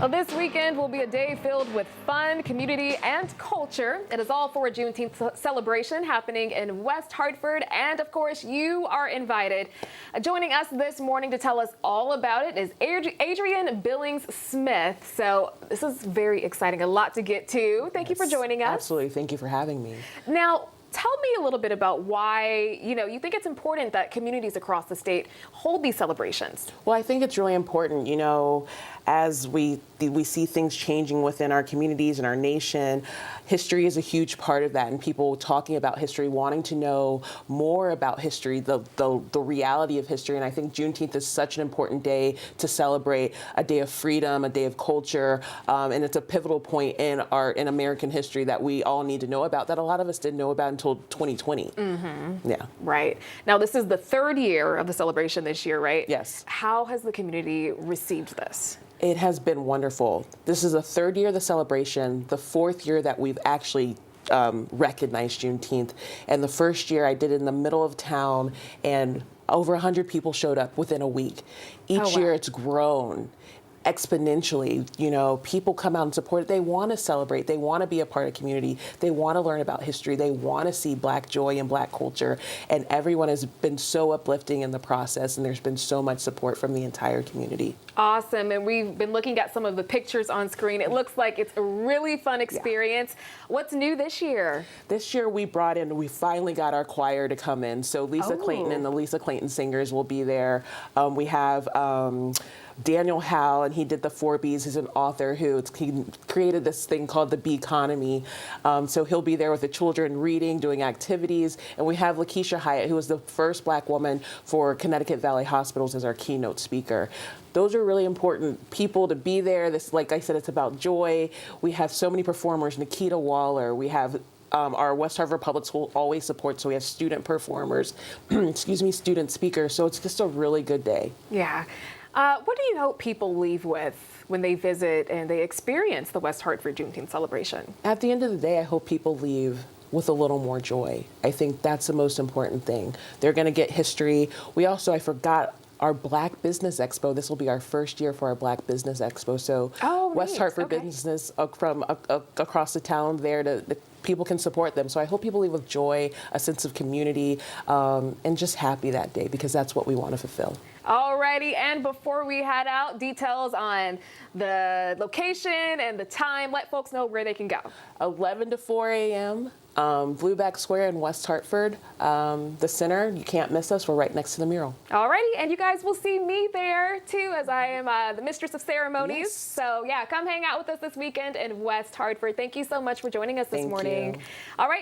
Well, this weekend will be a day filled with fun, community, and culture. It is all for a Juneteenth celebration happening in West Hartford, and of course, you are invited. Joining us this morning to tell us all about it is Adrian Billings-Smith. So this is very exciting, a lot to get to. Thank you for joining us. Absolutely, thank you for having me. Now, tell me a little bit about why, you think it's important that communities across the state hold these celebrations. Well, I think it's really important, as we see things changing within our communities and our nation. History is a huge part of that, and people talking about history, wanting to know more about history, the reality of history. And I think Juneteenth is such an important day to celebrate, a day of freedom, a day of culture, and it's a pivotal point in American history that we all need to know about, that a lot of us didn't know about until 2020. Mm-hmm. Yeah. Right. Now, this is the third year of the celebration this year, right? Yes. How has the community received this? It has been wonderful. This is the third year of the celebration, the fourth year that we've actually recognized Juneteenth. And the first year I did it in the middle of town, and over 100 people showed up within a week. Each year it's grown exponentially. People come out and support it. They want to celebrate. They want to be a part of community. They want to learn about history. They want to see Black joy and Black culture. And everyone has been so uplifting in the process, and there's been so much support from the entire community. Awesome. And we've been looking at some of the pictures on screen. It looks like it's a really fun experience. Yeah. What's new this year? This year we finally got our choir to come in. So Lisa Clayton and the Lisa Clayton Singers will be there. We have Daniel Howe, and he did the 4 Bs. He's an author he created this thing called the Bee Economy. So he'll be there with the children reading, doing activities. And we have Lakeisha Hyatt, who was the first Black woman for Connecticut Valley Hospitals, as our keynote speaker. Those are really important people to be there. This, like I said, it's about joy. We have so many performers. Nikita Waller. We have our West Hartford Public School always supports, so we have student performers, student speakers. So it's just a really good day. Yeah. What do you hope people leave with when they visit and they experience the West Hartford Juneteenth celebration? At the end of the day, I hope people leave with a little more joy. I think that's the most important thing. They're going to get history. I forgot our Black Business Expo. This will be our first year for our Black Business Expo. So West Hartford business from across the town there people can support them. So I hope people leave with joy, a sense of community, and just happy that day, because that's what we want to fulfill. Alrighty, and before we head out, details on the location and the time. Let folks know where they can go. 11 to 4 a.m. Blueback Square in West Hartford. The center, you can't miss us. We're right next to the mural. Alrighty, and you guys will see me there too, as I am the mistress of ceremonies. Yes. So yeah, come hang out with us this weekend in West Hartford. Thank you so much for joining us this morning. All right.